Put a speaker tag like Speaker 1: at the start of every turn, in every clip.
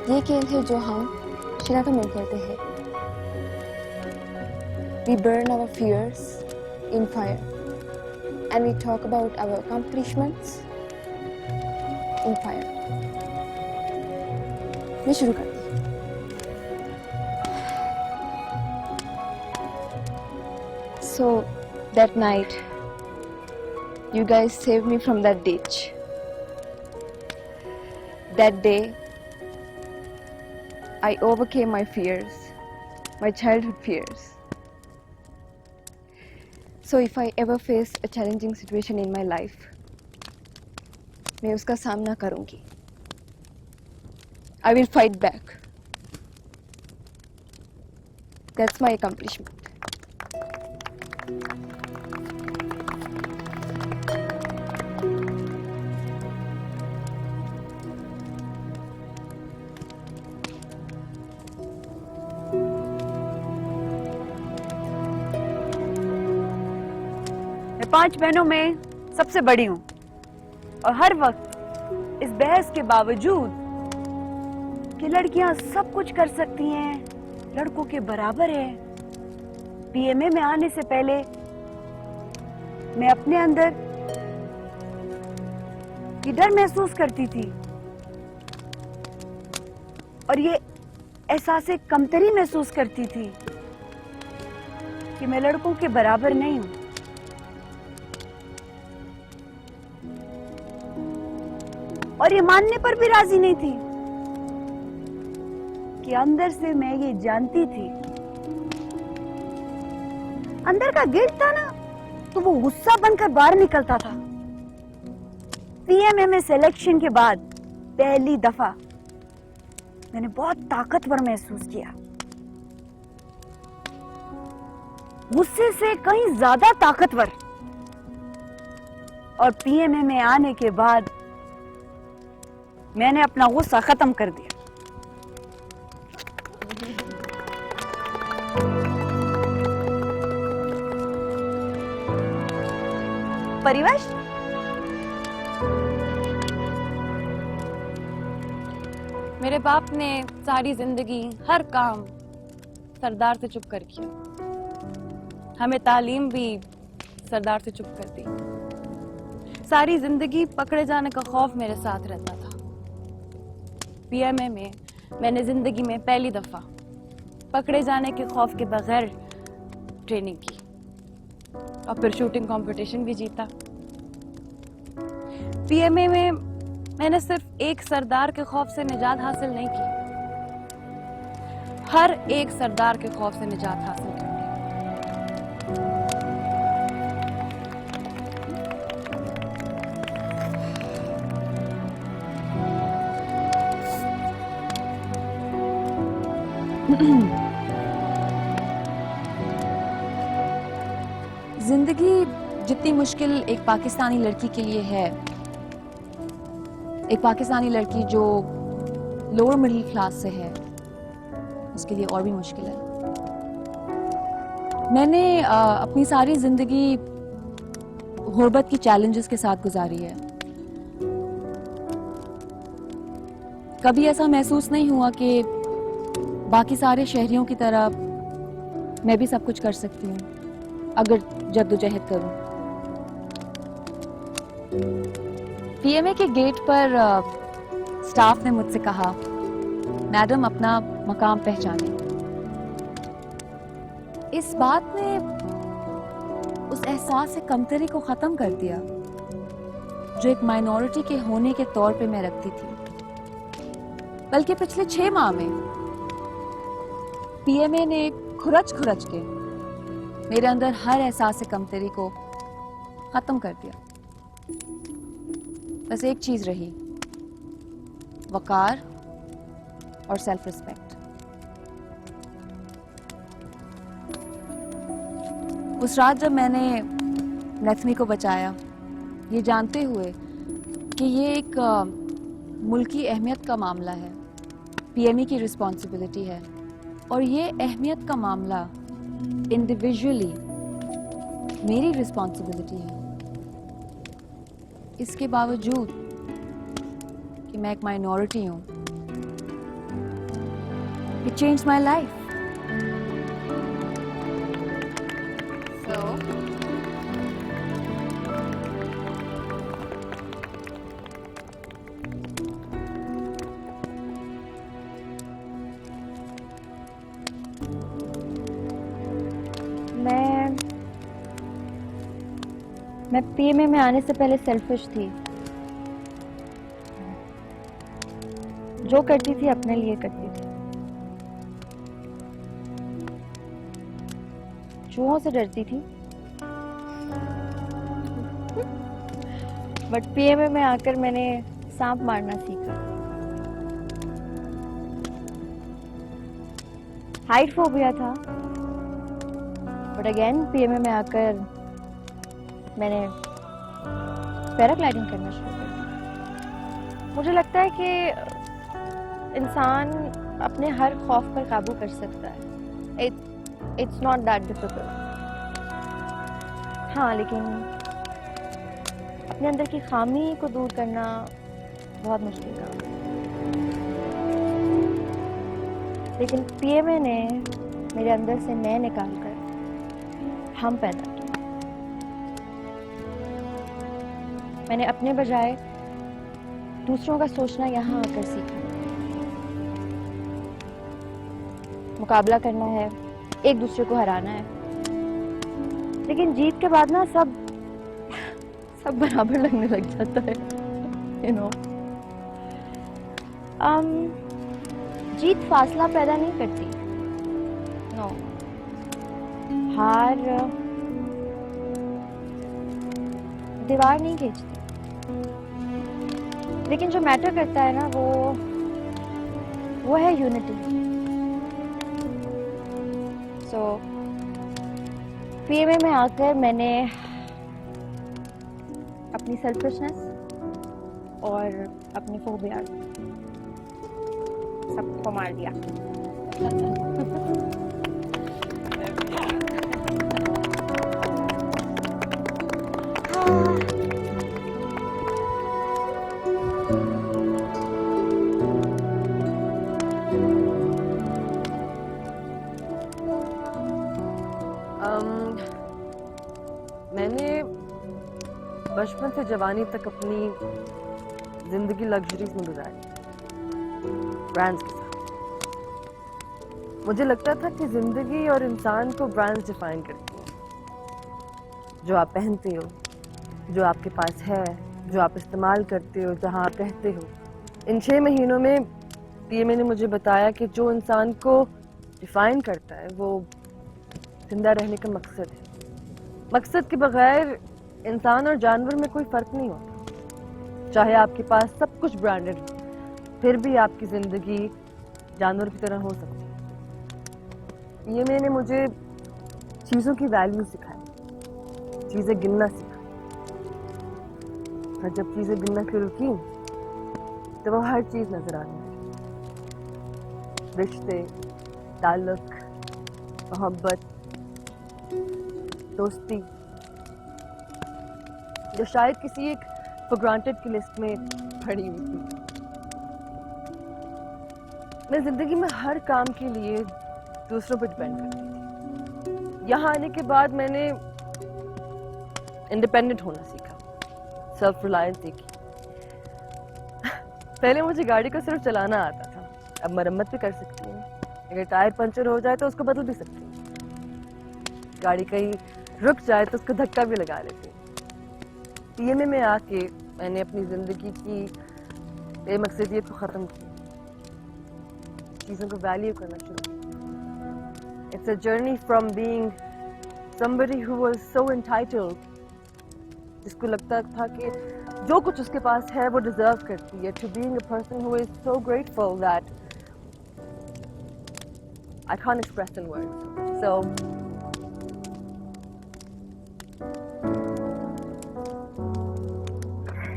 Speaker 1: ये खेल है जो हम शरारत में खेलते हैं। We burn our fears in fire and we talk about our accomplishments in fire. मैं शुरू करती हूँ। So that night, you guys saved me from that ditch. That day, I overcame my fears, my childhood fears. So if I ever face a challenging situation in my life, मैं उसका सामना करूंगी. I will fight back. That's my accomplishment.
Speaker 2: मैं 5 बहनों में सबसे बड़ी हूँ और हर वक्त इस बहस के बावजूद कि लड़कियां सब कुछ कर सकती हैं, लड़कों के बराबर है, पीएमए में आने से पहले मैं अपने अंदर ये डर महसूस करती थी और ये एहसास कमतरी महसूस करती थी कि मैं लड़कों के बराबर नहीं हूं। और ये मानने पर भी राजी नहीं थी कि अंदर से मैं ये जानती थी, अंदर का गिल्ट था ना, तो वो गुस्सा बनकर बाहर निकलता था। पीएमए में सिलेक्शन के बाद पहली दफा मैंने बहुत ताकतवर महसूस किया, गुस्से से कहीं ज्यादा ताकतवर। और पीएमए में आने के बाद मैंने अपना गुस्सा खत्म कर दिया। परिवेश,
Speaker 1: मेरे बाप ने सारी जिंदगी हर काम सरदार से चुप कर किया। हमें तालीम भी सरदार से चुप कर दी। सारी जिंदगी पकड़े जाने का खौफ मेरे साथ रहता था। पीएमए में मैंने जिंदगी में पहली दफा पकड़े जाने के खौफ के बगैर ट्रेनिंग की और फिर शूटिंग कंपटीशन भी जीता। पीएमए में मैंने सिर्फ एक सरदार के खौफ से निजात हासिल नहीं की, हर एक सरदार के खौफ से निजात हासिल की। जिंदगी जितनी मुश्किल एक पाकिस्तानी लड़की के लिए है, एक पाकिस्तानी लड़की जो लोअर मिडिल क्लास से है, उसके लिए और भी मुश्किल है। मैंने अपनी सारी जिंदगी गुर्बत की चैलेंजेस के साथ गुजारी है। कभी ऐसा महसूस नहीं हुआ कि बाकी सारे शहरियों की तरह मैं भी सब कुछ कर सकती हूँ अगर जद्दोजहद करूं। पीएमए के गेट पर स्टाफ ने मुझसे कहा, मैडम अपना मकाम पहचाने। इस बात ने उस एहसास से कमतरी को खत्म कर दिया जो एक माइनॉरिटी के होने के तौर पे मैं रखती थी। बल्कि पिछले 6 माह में पीएमए ने खुरच के मेरे अंदर हर एहसास से कमतरी को खत्म कर दिया। बस एक चीज रही, वकार और सेल्फ रिस्पेक्ट। उस रात जब मैंने नथमी को बचाया, ये जानते हुए कि ये एक मुल्की अहमियत का मामला है, पीएमए की रिस्पॉन्सिबिलिटी है, और ये अहमियत का मामला इंडिविजुअली मेरी रिस्पॉन्सिबिलिटी है, इसके बावजूद कि मैं एक माइनॉरिटी हूँ,
Speaker 2: It changed my life.
Speaker 1: So,
Speaker 2: मैं पीएमए में आने से पहले सेल्फिश थी। जो करती थी अपने लिए करती थी। चूहों से डरती थी। बट पीएमए में आकर मैंने सांप मारना सीखा। हाइट फोबिया था, बट अगेन पीएमए में आकर मैंने पैराग्लाइडिंग करना शुरू कर दिया। मुझे लगता है कि इंसान अपने हर खौफ पर काबू कर सकता है। It's not that difficult. हाँ, लेकिन अपने अंदर की खामी को दूर करना बहुत मुश्किल काम है। लेकिन पीएमए ने मेरे अंदर से मैं निकालकर हम पैदा किया। मैंने अपने बजाय दूसरों का सोचना यहाँ आकर सीखा। मुकाबला करना है, एक दूसरे को हराना है। लेकिन जीत के बाद ना सब बराबर लगने लग जाता है, यू नो। जीत फासला पैदा नहीं करती, नो। हार दीवार नहीं खींचती। लेकिन जो मैटर करता है ना, वो है यूनिटी। सो पीएमए में आकर मैंने अपनी सेल्फिशनेस और अपनी फोबिया सबको मार दिया।
Speaker 3: मैंने बचपन से जवानी तक अपनी जिंदगी लग्जरीज में गुजारी, ब्रांड्स के साथ। मुझे लगता था कि जिंदगी और इंसान को ब्रांड्स डिफाइन करती हैं। जो आप पहनते हो, जो आपके पास है, जो आप इस्तेमाल करते हो, जहां आप रहते हो। इन 6 महीनों में पीएमए ने मुझे बताया कि जो इंसान को डिफाइन करता है वो जिंदा रहने का मकसद है। मकसद के बगैर इंसान और जानवर में कोई फर्क नहीं होता। चाहे आपके पास सब कुछ ब्रांडेड हो, फिर भी आपकी जिंदगी जानवर की तरह हो सकती है। ये मैंने मुझे चीजों की वैल्यू सिखाई, चीजें गिनना सीखा। और जब चीजें गिनना शुरू की तो वो हर चीज नजर आने लगी। रिश्ते, ताल्लुक, मोहब्बत, दोस्ती, जो शायद किसी एक फॉर ग्रांटेड की लिस्ट में पड़ी हुई थी। मैं जिंदगी में हर काम के लिए दूसरों पर डिपेंड करती थी। यहाँ आने के बाद मैंने इंडिपेंडेंट होना सीखा, सेल्फ रिलायंस सीखी। पहले मुझे गाड़ी को सिर्फ चलाना आता था, अब मरम्मत भी कर सकती हूँ। अगर टायर पंचर हो जाए तो उसको बदल भी सकती हूँ। गाड़ी कहीं रुक जाए तो उसको धक्का भी लगा लेती हूँ। पीएमए में आके मैंने अपनी जिंदगी की बेमकसदियत को खत्म किया, चीजों को वैल्यू करना शुरू किया। It's a journey from being somebody who was so entitled, जिसको लगता था कि जो कुछ उसके पास है वो डिजर्व करती है, to being a person who is so grateful that I can't express in words. So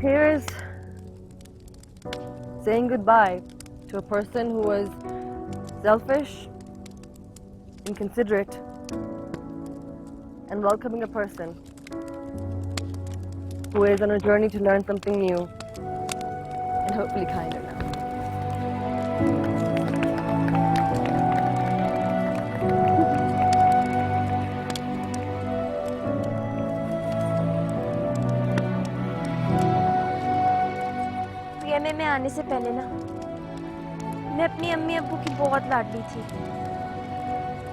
Speaker 3: here is saying goodbye to a person who was selfish, inconsiderate, and welcoming a person who is on a journey to learn something new and hopefully kinder now.
Speaker 4: दुनिया में आने से पहले ना मैं अपनी अम्मी अब्बू की बहुत लाडली थी।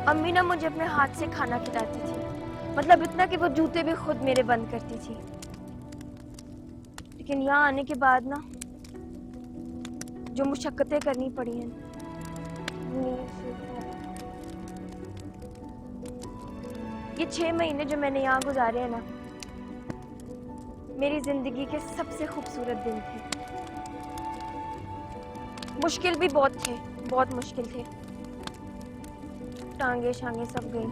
Speaker 4: अम्मी ना मुझे अपने हाथ से खाना खिलाती थी, मतलब इतना कि वो जूते भी खुद मेरे बंद करती थी। लेकिन यहाँ आने के बाद ना जो मुशक्कतें करनी पड़ी हैं, ये 6 महीने जो मैंने यहाँ गुजारे हैं ना, मेरी जिंदगी के सबसे खूबसूरत दिन थे। मुश्किल भी बहुत थे, बहुत मुश्किल थे, टांगे शांगे सब गई,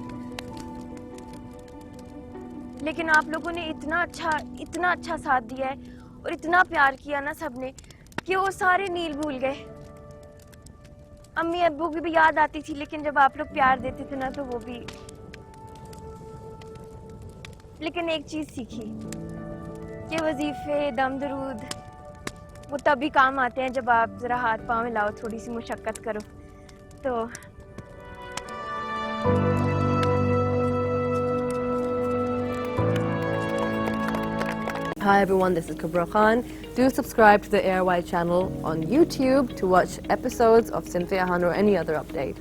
Speaker 4: लेकिन आप लोगों ने इतना अच्छा साथ दिया है और इतना प्यार किया ना सबने कि वो सारे नील भूल गए। अम्मी अब्बू की भी याद आती थी, लेकिन जब आप लोग प्यार देते थे ना तो वो भी। लेकिन एक चीज सीखी कि वजीफे दम दरूद वो तभी काम आते हैं जब आप जरा हाथ पाँव मिलाओ, थोड़ी सी मुशक्कत करो। तो
Speaker 3: Hi everyone, this is Kubra Khan. Do subscribe to the ARY channel on YouTube to watch episodes of Cynthia Han or any other update.